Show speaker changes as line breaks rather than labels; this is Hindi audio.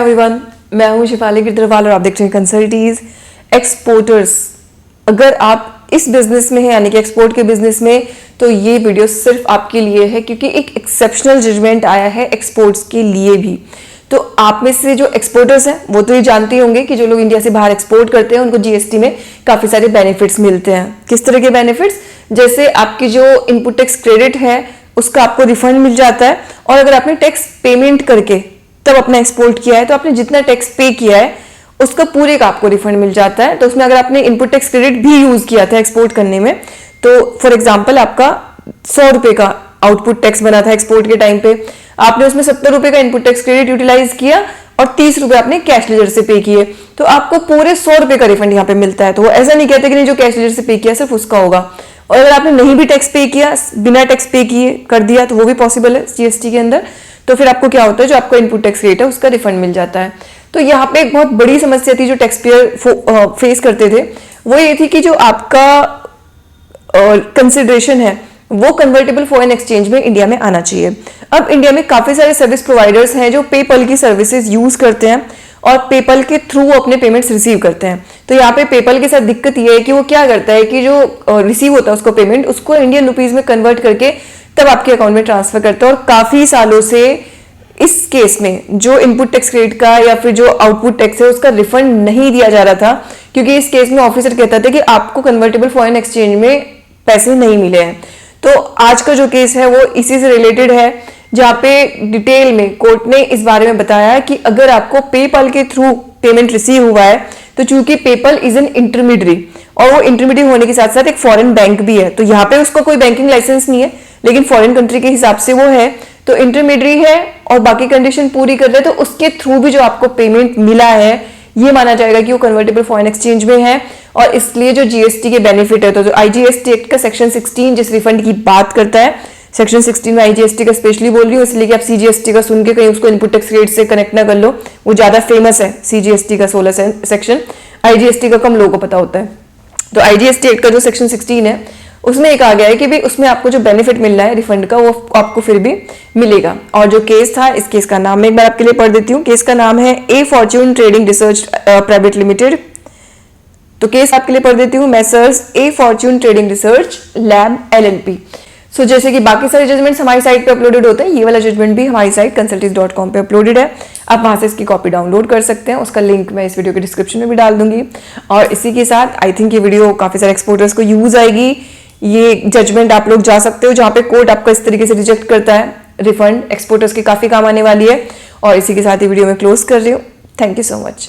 एवरीवन, मैं हूं शिफाली गिरधरवाल और आप देख रहे हैं कंसल्टीज एक्सपोर्टर्स। अगर आप इस बिजनेस में हैं यानी कि एक्सपोर्ट के बिजनेस में, तो ये वीडियो सिर्फ आपके लिए है क्योंकि एक एक्सेप्शनल जजमेंट आया है एक्सपोर्ट्स के लिए भी। तो आप में से जो एक्सपोर्टर्स हैं वो तो ये जानते होंगे कि जो लोग इंडिया से बाहर एक्सपोर्ट करते हैं उनको जीएसटी में काफी सारे बेनिफिट्स मिलते हैं। किस तरह के बेनिफिट्स? जैसे आपकी जो इनपुट टैक्स क्रेडिट है उसका आपको रिफंड मिल जाता है, और अगर आपने टैक्स पेमेंट करके तब अपना एक्सपोर्ट किया है तो आपने जितना टैक्स पे किया है उसका पूरे का आपको रिफंड मिल जाता है। तो उसमें अगर आपने इनपुट टैक्स क्रेडिट भी यूज किया था एक्सपोर्ट करने में, तो फॉर एग्जांपल आपका 100 रुपए का आउटपुट टैक्स बना था एक्सपोर्ट के टाइम पे, आपने उसमें 70 रुपए का इनपुट टैक्स क्रेडिट यूटिलाइज किया और 30 रुपए आपने कैश लेजर से पे किए, तो आपको पूरे 100 रुपए का रिफंड यहाँ पे मिलता है। तो वो ऐसा नहीं कहते कि नहीं जो कैश लेजर से पे किया सिर्फ उसका होगा। और अगर आपने नहीं भी टैक्स पे किया, बिना टैक्स पे किए कर दिया, तो वो भी पॉसिबल है जीएसटी के अंदर। तो फिर आपको क्या होता है, जो आपका इनपुट टैक्स रेट है उसका रिफंड मिल जाता है। तो यहाँ पे एक बहुत बड़ी समस्या थी जो टैक्स पेयर फेस करते थे, वो ये थी कि जो आपका कंसिडरेशन है वो कन्वर्टेबल फॉरेन एक्सचेंज में इंडिया में आना चाहिए। अब इंडिया में काफी सारे सर्विस प्रोवाइडर्स हैं जो पेपल की सर्विसेज यूज करते हैं और पेपल के थ्रू अपने पेमेंट्स रिसीव करते हैं। तो यहाँ पे पेपल के साथ दिक्कत ये है कि वो क्या करता है कि जो रिसीव होता है उसको पेमेंट, उसको इंडियन रुपीज में कन्वर्ट करके तब आपके अकाउंट में ट्रांसफर करता है। और काफी सालों से इस केस में जो इनपुट टैक्स क्रेडिट का या फिर जो आउटपुट टैक्स है उसका रिफंड नहीं दिया जा रहा था, क्योंकि इस केस में ऑफिसर कहता था कि आपको कन्वर्टेबल फॉरेन एक्सचेंज में पैसे नहीं मिले हैं। तो आज का जो केस है वो इसी से रिलेटेड है, जहां पे डिटेल में कोर्ट ने इस बारे में बताया कि अगर आपको पेपल के थ्रू पेमेंट रिसीव हुआ है, तो चूंकि पेपल इज एन इंटरमीडियरी और वो इंटरमीडियरी होने के साथ साथ एक फॉरेन बैंक भी है, तो यहाँ पे उसका कोई बैंकिंग लाइसेंस नहीं है लेकिन फॉरेन कंट्री के हिसाब से वो है, तो इंटरमीडियरी है और बाकी कंडीशन पूरी कर रहे, तो उसके थ्रू भी जो आपको पेमेंट मिला है ये माना जाएगा कि वो कन्वर्टेबल फॉरेन एक्सचेंज में है। और इसलिए जो जीएसटी के बेनिफिट है, तो जो आईजीएसटी एक्ट का सेक्शन 16 जिस रिफंड की बात करता है, सेक्शन 16 में आईजीएसटी का स्पेशली बोल रही हूँ इसलिए कि आप सीजीएसटी का सुन के कहीं उसको इनपुट टैक्स रेट से कनेक्ट ना कर लो, वो ज्यादा फेमस है सीजीएसटी का 16 सेक्शन, आईजीएसटी का कम लोगों को पता होता है। तो आईजीएसटी एक्ट का जो सेक्शन 16 है उसमें एक आ गया है कि भाई उसमें आपको जो बेनिफिट मिल रहा है रिफंड का वो आपको फिर भी मिलेगा। और जो केस था, इस केस का नाम मैं एक बार आपके लिए पढ़ देती हूँ। केस का नाम है A Fortune Trading Research Private Limited. तो केस आपके लिए पढ़ देती हूँ, messrs A Fortune Trading Research Lab LLP. So जैसे कि बाकी सारे जजमेंट्स हमारी साइट पे अपलोडेड होते हैं, ये वाला जजमेंट भी हमारी साइट consultees.com पे अपलोडेड है। आप वहां से इसकी कॉपी डाउनलोड कर सकते हैं, उसका लिंक मैं इस वीडियो के डिस्क्रिप्शन में भी डाल दूंगी। और इसी के साथ आई थिंक ये वीडियो काफी सारे एक्सपोर्टर्स को यूज आएगी। ये जजमेंट आप लोग जा सकते हो जहां पे कोर्ट आपका इस तरीके से रिजेक्ट करता है रिफंड, एक्सपोर्टर्स की काफी काम आने वाली है। और इसी के साथ ये वीडियो में क्लोज कर रही हूँ। Thank you so much.